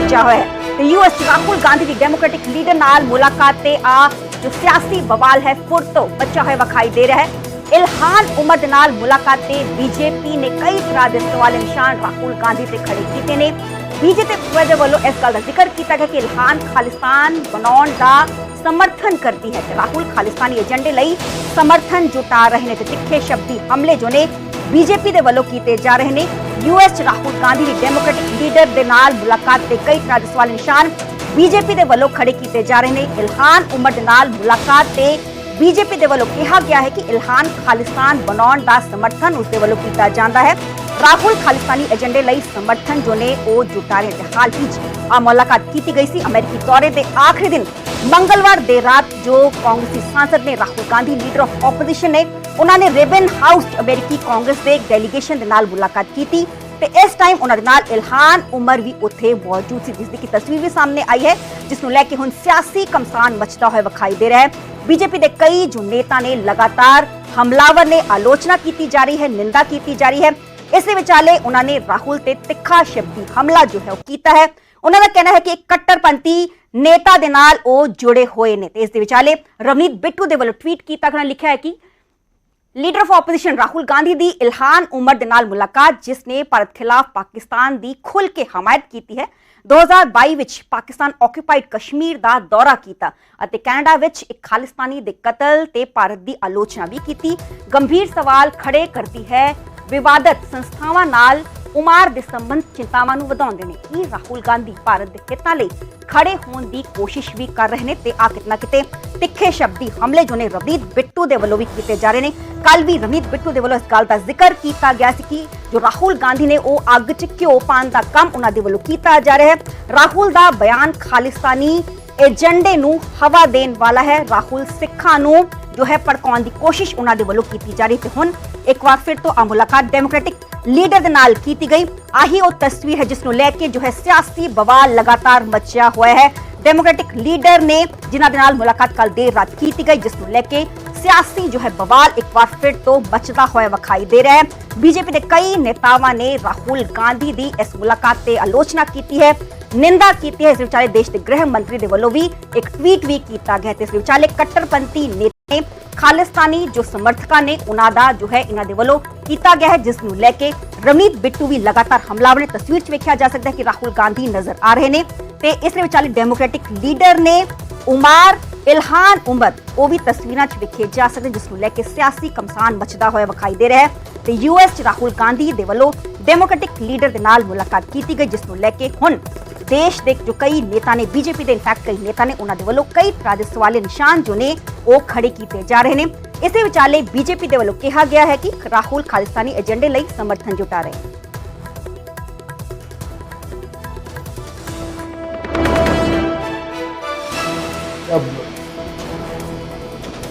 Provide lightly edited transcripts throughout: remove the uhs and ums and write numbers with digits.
मचा हुआ है। तो यूएस राहुल गांधी की डेमोक्रेटिक लीडर नाल मुलाकात ते आ जो सियासी बवाल है फिर तो मचा हुआ विखाई दे रहा है। इल्हान उमर नाल मुलाकात ते बीजेपी ने कई तरह के सवाल निशान राहुल गांधी से खड़े किए ने। बीजेपी दे वालों इस गल का जिक्र किया गया कि इल्हान खालिस्तान बनाने का समर्थन करती है। राहुल खालिस्तानी एजेंडे लई समर्थन जुटा रहे ने। तिखे शब्दी हमले जो ने बीजेपी दे वालों किए जा रहे ने। यूएस राहुल गांधी की डेमोक्रेटिक लीडर दे नाल मुलाकात ते कई तरह के सवाल निशान बीजेपी दे वालों खड़े किए जा रहे हैं। इल्हान उमर दे नाल मुलाकात ते बीजेपी दे वालों कहा गया है कि इल्हान खालिस्तान बनाने का समर्थन उसके वालों किया जाता है। राहुल खालिस्तानी एजेंडे लई समर्थन जो ने वो जुटा रहे थे। हाल ही आ मुलाकात की गई सी। अमेरिकी दौरे के आखिरी दिन मंगलवार देर रात जो कांग्रेसी सांसद ने Rahul Gandhi leader of opposition ने उन्होंने रिबन हाउस अमेरिकी कांग्रेस के एक डेलीगेशन के नाल मुलाकात की थी। ते इस टाइम उन्होंने नाल इल्हान उमर भी उत्थे मौजूद सी, जिसकी तस्वीर भी सामने आई है, जिसनों लेके हुण सियासी घमसान मचदा हुआ विखाई दे रहा है। बीजेपी के कई जो नेता ने लगातार हमलावर ने आलोचना की जा रही है, निंदा की जा रही है। इस विचाले उन्होंने राहुल ते तिखा शब्दी हमला जो है किया है। उन्होंने कहना है कि एक कट्टरपंथी नेता दे नाल ओ जुड़े हुए ने। इस विचाले रवनीत बिट्टू दे वालों ट्वीट किया लिखा है कि leader of opposition Rahul Gandhi दी इल्हान उमर दे नाल मुलाकात, जिसने भारत खिलाफ पाकिस्तान दी खुल के हमायत की है। 2022 विच पाकिस्तान ऑक्यूपाइड कश्मीर दा दौरा किया अते कैनेडा विच एक खालिस्तानी दे कतल ते भारत दी आलोचना भी की। गंभीर सवाल खड़े करती है विवादित संस्थावां नाल उमार दे संबंध चिंतावां नूं वधाउंदे ने कि राहुल गांधी भारत दे हितां लई खड़े होने की कोशिश भी कर रहे हैं। ते आ कितना किते तिखे शब्दी हमले जो ने रवनीत बिट्टू दे वालों भी किए जा रहे हैं। कल भी रवनीत बिट्टू दे वालों इस गल का जिक्र किया गया सी कि जो राहुल गांधी ने वो अग च घ्यो पाने का काम उन्हां दे वालों किया जा रहा है। राहुल का बयान खालिस्तानी एजेंडे नूं हवा देने वाला है। राहुल सिखां नूं जो है भड़काउण की कोशिश उन्हां दे वालों की जा रही है। हुण एक बार फिर तो आ मुलाकात डेमोक्रेटिक लीडर दे नाल की गई। आही वो तस्वीर है जिसनों लेके जो है सियासी बवाल लगातार मचा हुआ है। डेमोक्रेटिक लीडर ने जिन्हां दे नाल मुलाकात कल देर रात की गई, जिसनों लेके सियासी जो है बवाल एक बार फिर तो मचदा हुआ विखाई दे रहा है। बीजेपी के कई नेतावां ने राहुल गांधी की इस मुलाकात से आलोचना की है, निंदा की है। इस विचाले देश के गृह मंत्री दे वालों भी एक ट्वीट भी किया गया। इस विचाले कट्टरपंथी नेता ने खालिस्तानी जो समर्थक ने उन्होंने जो है इन्होंने वालों किया गया है, जिसनों लेके रवनीत बिट्टू भी लगातार हमलावर ने। तस्वीर च वेखिया जा सकता है कि राहुल गांधी नजर आ रहे हैं। ते इस विचाले डेमोक्रेटिक लीडर ने उमार इल्हान उमर वो भी तस्वीरों च वेखे जा सकते, जिसनों लेके सियासी घमसान मचदा हुआ विखाई दे रहा है। ते यूएस राहुल गांधी दे वालों डेमोक्रेटिक लीडर दे नाल मुलाकात की गई, जिसनों लेके हुण देश के जो कई नेता ने बीजेपी के इनफैक्ट कई नेता ने उन्होंने वालों कई तरह के सवाले निशान जो ने वो खड़े किए जा रहे हैं। इस विचाले बीजेपी के वालों कहा गया है कि राहुल खालिस्तानी एजेंडे लई समर्थन जुटा रहे हैं। अब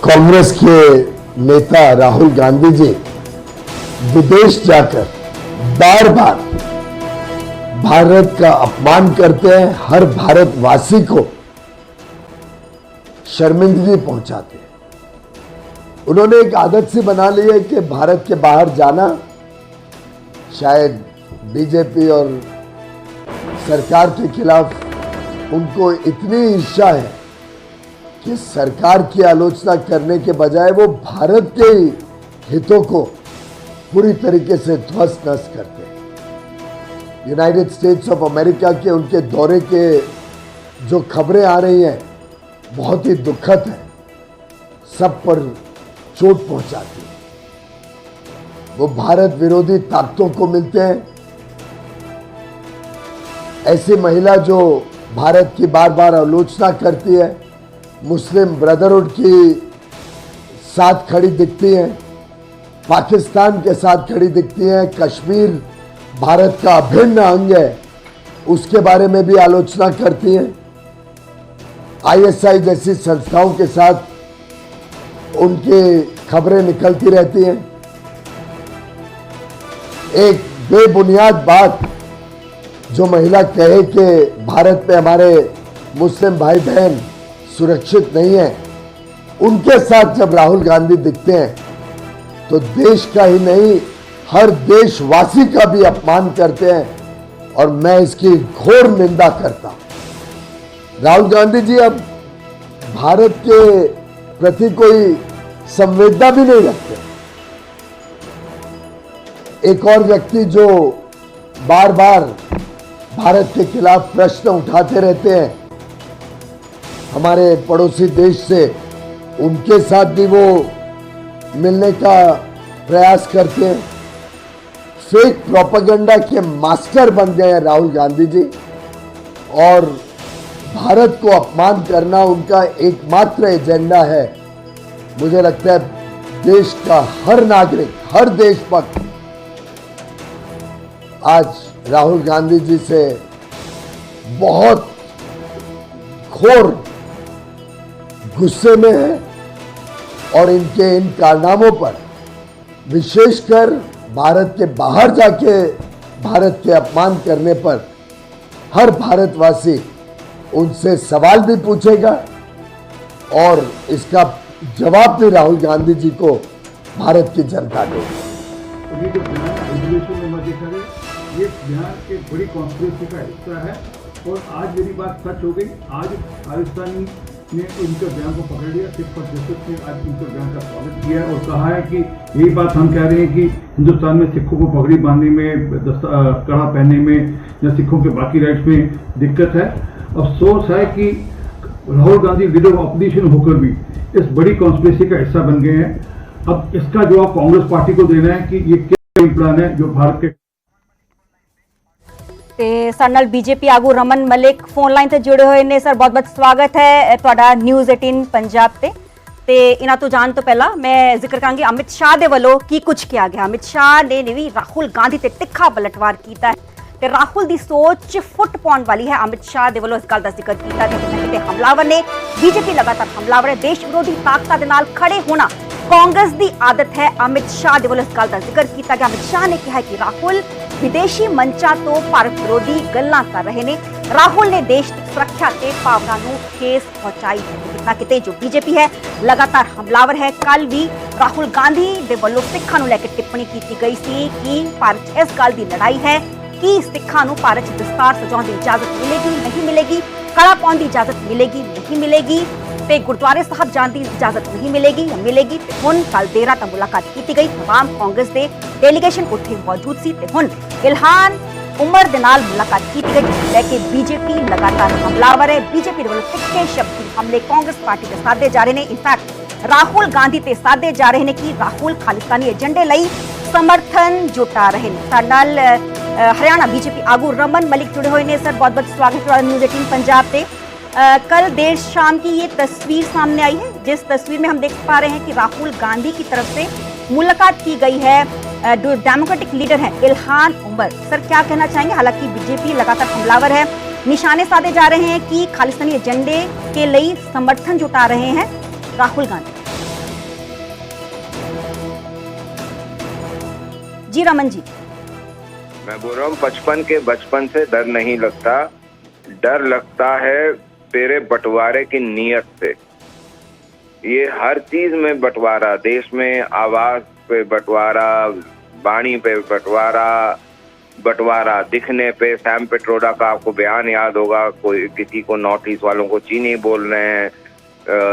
कांग्रेस के नेता राहुल गांधी जी विदेश जाकर बार बार भारत का अपमान करते हैं, हर भारतवासी को शर्मिंदगी पहुंचाते हैं। उन्होंने एक आदत सी बना ली है कि भारत के बाहर जाना, शायद बीजेपी और सरकार के खिलाफ उनको इतनी ईर्ष्या है कि सरकार की आलोचना करने के बजाय वो भारत के हितों को पूरी तरीके से ध्वस्त नष्ट करते हैं। यूनाइटेड स्टेट्स ऑफ अमेरिका के उनके दौरे के जो खबरें आ रही हैं बहुत ही दुखद है, सब पर चोट पहुंचाती है। वो भारत विरोधी ताकतों को मिलते हैं। ऐसी महिला जो भारत की बार बार आलोचना करती है, मुस्लिम ब्रदरहुड की साथ खड़ी दिखती हैं, पाकिस्तान के साथ खड़ी दिखती हैं, कश्मीर भारत का अभिन्न अंग है उसके बारे में भी आलोचना करती हैं। आईएसआई जैसी संस्थाओं के साथ उनकी खबरें निकलती रहती हैं। एक बेबुनियाद बात जो महिला कहे कि भारत में हमारे मुस्लिम भाई बहन सुरक्षित नहीं है, उनके साथ जब राहुल गांधी दिखते हैं तो देश का ही नहीं हर देशवासी का भी अपमान करते हैं और मैं इसकी घोर निंदा करता हूं। राहुल गांधी जी अब भारत के प्रति कोई संवेदना भी नहीं रखते। एक और व्यक्ति जो बार बार भारत के खिलाफ प्रश्न उठाते रहते हैं हमारे पड़ोसी देश से, उनके साथ भी वो मिलने का प्रयास करते हैं। फेक प्रोपेगेंडा के मास्टर बन गए हैं राहुल गांधी जी, और भारत को अपमान करना उनका एकमात्र एजेंडा है। मुझे लगता है देश का हर नागरिक, हर देशभक्त आज राहुल गांधी जी से बहुत घोर गुस्से में है, और इनके इन कारनामों पर विशेषकर भारत के बाहर जाके भारत के अपमान करने पर हर भारतवासी उनसे सवाल भी पूछेगा, और इसका जवाब भी राहुल गांधी जी को भारत की जनता देगी। ये जो बयान रेजोल्यूशन में देखा गया, ये बयान एक बड़ी कॉन्स्पिरेसी का हिस्सा है, और आज मेरी बात सच हो गई। आज खालिस्तानी ने उनके बयान को पकड़ लिया। सिख परिषद ने आज उनके बयान का स्वागत किया और कहा है कि यही बात हम कह रहे हैं कि हिंदुस्तान में सिखों को पगड़ी बांधने में, कड़ा पहनने में या सिखों के बाकी राइट्स में दिक्कत है। अफसोस है कि Rahul Gandhi leader of opposition होकर भी इस बड़ी कॉन्स्पिरेसी का हिस्सा बन गए हैं। अब इसका जवाब कांग्रेस पार्टी को देना है कि ये क्या प्लान है जो भारत के। ਤੇ ਸਾਡੇ ਨਾਲ ਬੀਜੇਪੀ ਆਗੂ ਰਮਨ ਮਲਿਕ ਫੋਨ ਲਾਈਨ ਤੇ ਜੁੜੇ ਹੋਏ ਨੇ। ਸਰ ਬਹੁਤ ਬਹੁਤ ਸਵਾਗਤ ਹੈ ਤੁਹਾਡਾ ਨਿਊਜ਼ 18 ਪੰਜਾਬ ਤੇ ਇਹਨਾਂ ਤੋਂ ਜਾਣ ਤੋਂ ਪਹਿਲਾਂ ਮੈਂ ਜ਼ਿਕਰ ਕਰਾਂਗੀ ਅਮਿਤ ਸ਼ਾਹ ਦੇ ਵੱਲੋਂ ਕੀ ਕੁਝ ਕਿਹਾ ਗਿਆ। ਅਮਿਤ ਸ਼ਾਹ ਨੇ ਵੀ ਰਾਹੁਲ ਗਾਂਧੀ ਤੇ ਤਿੱਖਾ ਪਲਟਵਾਰ ਕੀਤਾ ਹੈ ਤੇ ਰਾਹੁਲ ਦੀ ਸੋਚ ਫੁੱਟ ਪਾਉਣ ਵਾਲੀ ਹੈ। ਅਮਿਤ ਸ਼ਾਹ ਦੇ ਵੱਲੋਂ ਇਸ ਗੱਲ ਦਾ ਜ਼ਿਕਰ ਕੀਤਾ ਕਿ ਕਿਤੇ ਹਮਲਾਵਰ ਨੇ, ਬੀਜੇਪੀ ਲਗਾਤਾਰ ਹਮਲਾਵਰ ਹੈ, ਦੇਸ਼ ਵਿਰੋਧੀ ਤਾਕਤਾਂ ਦੇ ਨਾਲ ਖੜੇ ਹੋਣਾ ਕਾਂਗਰਸ ਦੀ ਆਦਤ ਹੈ। ਅਮਿਤ ਸ਼ਾਹ ਦੇ ਵੱਲੋਂ ਇਸ ਗੱਲ ਦਾ ਜ਼ਿਕਰ ਕੀਤਾ ਗਿਆ। ਅਮਿਤ ਸ਼ਾਹ ਨੇ ਕਿਹਾ ਕਿ ਰਾਹੁਲ ਵਿਦੇਸ਼ੀ ਮੰਚਾਂ ਤੋਂ ਭਾਰਤ ਵਿਰੋਧੀ ਗੱਲਾਂ ਕਰ ਰਹੇ ਨੇ। ਰਾਹੁਲ ਨੇ ਦੇਸ਼ ਦੀ ਸੁਰੱਖਿਆ ਤੇ ਭਾਵਨਾ ਨੂੰ ਠੇਸ ਪਹੁੰਚਾਈ ਹੈ। ਕਿਤਨਾ ਕਿਤੇ ਜੋ ਬੀਜੇਪੀ ਹੈ ਲਗਾਤਾਰ ਹਮਲਾਵਰ ਹੈ। ਕੱਲ ਵੀ ਰਾਹੁਲ ਗਾਂਧੀ ਦੇ ਵੱਲੋਂ ਸਿੱਖਾਂ ਨੂੰ ਲੈ ਕੇ ਟਿੱਪਣੀ ਕੀਤੀ ਗਈ ਸੀ ਕਿ ਭਾਰਤ ਇਸ ਗੱਲ ਦੀ ਲੜਾਈ ਹੈ ਕਿ ਸਿੱਖਾਂ ਨੂੰ ਭਾਰਤ 'ਚ ਦਸਤਾਰ ਸਜਾਉਣ ਦੀ ਇਜਾਜ਼ਤ ਮਿਲੇਗੀ ਨਹੀਂ ਮਿਲੇਗੀ, ਕੜਾ ਪਾਉਣ ਦੀ ਇਜਾਜ਼ਤ ਮਿਲੇਗੀ ਨਹੀਂ ਮਿਲੇਗੀ, ਤੇ ਗੁਰਦੁਆਰੇ ਸਾਹਿਬ ਜਾਣ ਦੀ ਇਜਾਜ਼ਤ ਨਹੀਂ ਮਿਲੇਗੀ ਜਾਂ ਮਿਲੇਗੀ। ਤੇ ਹੁਣ ਕੱਲ ਦੇਰ ਰਾਤ ਮੁਲਾਕਾਤ ਕੀਤੀ ਗਈ। तमाम ਕਾਂਗਰਸ ਦੇ ਡੈਲੀਗੇਸ਼ਨ ਉੱਥੇ ਮੌਜੂਦ ਸੀ ਤੇ ਹੁਣ ਇਲਹਾਨ ਉਮਰ ਦੇ ਨਾਲ ਮੁਲਾਕਾਤ ਕੀਤੀ ਗਈ, ਜਿਸ ਲੈ ਕੇ ਬੀਜੇਪੀ ਲਗਾਤਾਰ ਹਮਲਾਵਰ ਹੈ। ਬੀਜੇਪੀ ਦੇ ਵੱਲੋਂ ਤਿੱਖੇ ਸ਼ਬਦੀ ਹਮਲੇ ਕਾਂਗਰਸ ਪਾਰਟੀ ਦੇ ਸਾਧੇ ਜਾ ਰਹੇ ਨੇ। ਇਨਫੈਕਟ ਰਾਹੁਲ ਗਾਂਧੀ ਤੇ ਸਾਧੇ ਜਾ ਰਹੇ ਨੇ ਕਿ ਰਾਹੁਲ ਖਾਲਿਸਤਾਨੀ ਏਜੰਡੇ ਲਈ ਸਮਰਥਨ ਜੁਟਾ ਰਹੇ ਨੇ। ਸਾਡੇ ਨਾਲ हरियाणा बीजेपी आगू रमन मलिक जुड़े हुए हैं। सर बहुत बहुत स्वागत है न्यूज़ 18 पंजाब पे। कल देर शाम की ये तस्वीर सामने आई है, जिस तस्वीर में हम देख पा रहे हैं कि राहुल गांधी की तरफ से मुलाकात की गई है। जो डेमोक्रेटिक लीडर हैं इल्हान उमर, सर क्या कहना चाहेंगे? हालांकि बीजेपी लगातार हमलावर है, निशाने साधे जा रहे हैं कि खालिस्तानी एजेंडे के लिए समर्थन जुटा रहे हैं राहुल गांधी। जी रमन जी। मैं बोल रहा हूँ बचपन से डर नहीं लगता, डर लगता है तेरे बंटवारे की नीयत से। ये हर चीज में बंटवारा, देश में आवाज पे बंटवारा, वाणी पे बंटवारा दिखने पे। सैम पिट्रोडा का आपको बयान याद होगा, कोई किसी को नॉर्थ ईस्ट वालों को चीनी बोल रहे हैं,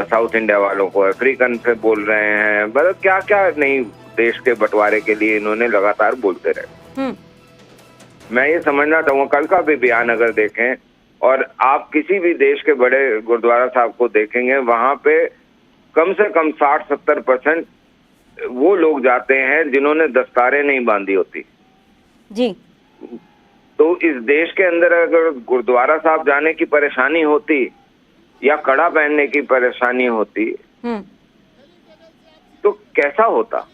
साउथ इंडिया वालों को अफ्रीकन से बोल रहे हैं, मतलब क्या क्या नहीं देश के बंटवारे के लिए इन्होंने लगातार बोलते रहे। मैं ये समझना चाहूँगा कल का भी बयान अगर देखें और आप किसी भी देश के बड़े गुरुद्वारा साहब को देखेंगे, वहां पे कम से कम 60-70% वो लोग जाते हैं जिन्होंने दस्तारें नहीं बांधी होती जी। तो इस देश के अंदर अगर गुरुद्वारा साहब जाने की परेशानी होती या कड़ा पहनने की परेशानी होती तो कैसा होता।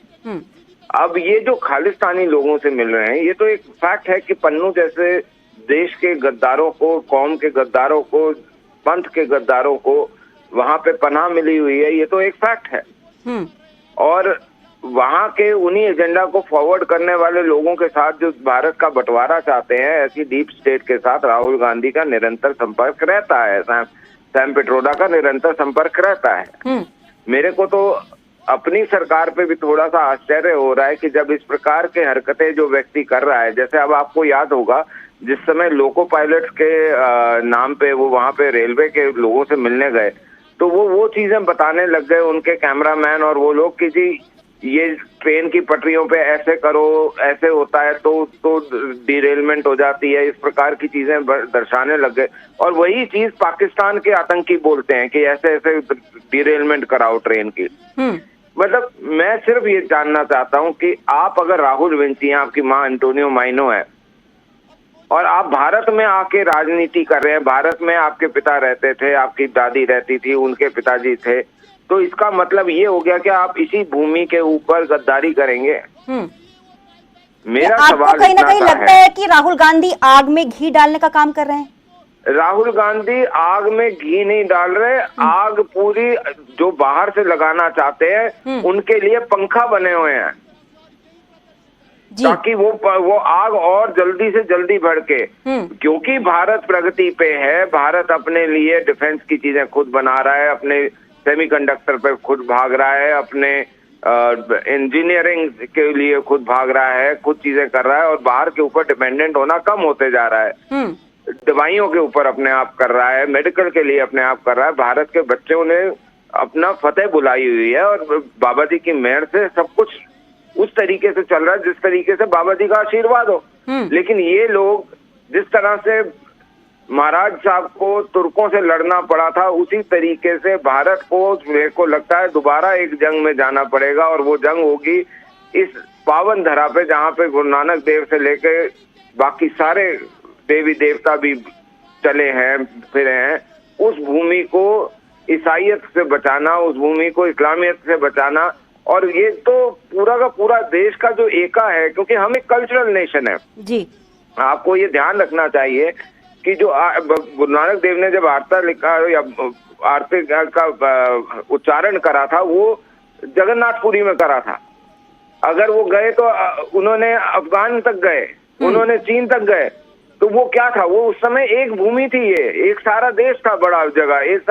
अब ये जो खालिस्तानी लोगों से मिल रहे हैं, ये तो एक फैक्ट है कि पन्नू जैसे देश के गद्दारों को, कौम के गद्दारों को, पंथ के गद्दारों को वहां पे पनाह मिली हुई है, ये तो एक फैक्ट है। और वहां के उन्हीं एजेंडा को फॉरवर्ड करने वाले लोगों के साथ जो भारत का बंटवारा चाहते हैं, ऐसी डीप स्टेट के साथ राहुल गांधी का निरंतर संपर्क रहता है, सैम पिट्रोडा का निरंतर संपर्क रहता है। मेरे को तो अपनी सरकार पे भी थोड़ा सा आश्चर्य हो रहा है कि जब इस प्रकार के हरकतें जो व्यक्ति कर रहा है, जैसे अब आपको याद होगा जिस समय लोको पायलट्स के नाम पे वो वहां पे रेलवे के लोगों से मिलने गए, तो वो चीजें बताने लग गए उनके कैमरामैन और वो लोग कि जी ये ट्रेन की पटरियों पे ऐसे करो, ऐसे होता है तो डिरेलमेंट हो जाती है, इस प्रकार की चीजें दर्शाने लग गए। और वही चीज पाकिस्तान के आतंकी बोलते हैं कि ऐसे ऐसे डिरेलमेंट कराओ ट्रेन की। मतलब मैं सिर्फ ये जानना चाहता हूं कि आप अगर राहुल विंसी हैं, आपकी माँ एंटोनियो माइनो है, और आप भारत में आके राजनीति कर रहे हैं, भारत में आपके पिता रहते थे, आपकी दादी रहती थी, उनके पिताजी थे, तो इसका मतलब ये हो गया कि आप इसी भूमि के ऊपर गद्दारी करेंगे। मेरा सवाल आपको कहीं ना कहीं इतना लगता है कि राहुल गांधी आग में घी डालने का काम कर रहे हैं? राहुल गांधी आग में घी नहीं डाल रहे, आग पूरी जो बाहर से लगाना चाहते हैं उनके लिए पंखा बने हुए हैं ताकि वो आग और जल्दी से जल्दी भड़के। क्योंकि भारत प्रगति पे है, भारत अपने लिए डिफेंस की चीजें खुद बना रहा है, अपने सेमीकंडक्टर पे खुद भाग रहा है, अपने इंजीनियरिंग के लिए खुद भाग रहा है, खुद चीजें कर रहा है और बाहर के ऊपर डिपेंडेंट होना कम होते जा रहा है। दवाइयों के ऊपर अपने आप कर रहा है, मेडिकल के लिए अपने आप कर रहा है। भारत के बच्चों ने अपना फतेह बुलाई हुई है और बाबा जी की मेहर से सब कुछ उस तरीके से चल रहा है जिस तरीके से बाबा जी का आशीर्वाद हो। लेकिन ये लोग जिस तरह से महाराज साहब को तुर्कों से लड़ना पड़ा था, उसी तरीके से भारत को मेरे को लगता है दोबारा एक जंग में जाना पड़ेगा और वो जंग होगी इस पावन धरा पे जहाँ पे गुरु नानक देव से लेके बाकी सारे देवी देवता भी चले हैं फिरे हैं। उस भूमि को ईसाइयत से बचाना, उस भूमि को इस्लामियत से बचाना, और ये तो पूरा का पूरा देश का जो एका है, क्योंकि हम एक कल्चरल नेशन है जी। आपको ये ध्यान रखना चाहिए कि जो गुरु नानक देव ने जब आरता लिखा या आरती का उच्चारण करा था वो जगन्नाथपुरी में करा था। अगर वो गए तो उन्होंने अफगान तक गए, उन्होंने चीन तक गए, तो वो क्या था, वो उस समय एक भूमि थी, ये एक सारा देश था, बड़ा जगह, एक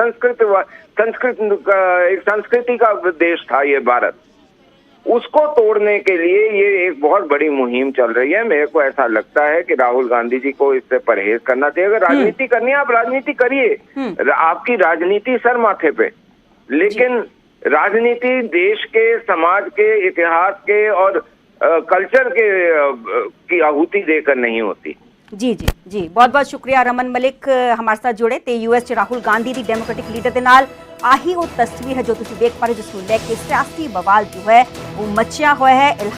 संस्कृति का देश था ये भारत। उसको तोड़ने के लिए ये एक बहुत बड़ी मुहिम चल रही है। मेरे को ऐसा लगता है कि राहुल गांधी जी को इससे परहेज करना चाहिए। अगर राजनीति करनी है आप राजनीति करिए, आपकी राजनीति सर माथे पे, लेकिन राजनीति देश के, समाज के, इतिहास के और कल्चर के की आहुति देकर नहीं होती। जी जी जी, बहुत बहुत शुक्रिया रमन मलिक हमारे साथ जुड़े ते यूएस च राहुल गांधी दी डेमोक्रेटिक लीडर दे नाल आही वो तस्वीर है जो तुसीं देख पा रहे हो, जिसनूं लै के सियासी बवाल जो है वो मचिया हुआ है।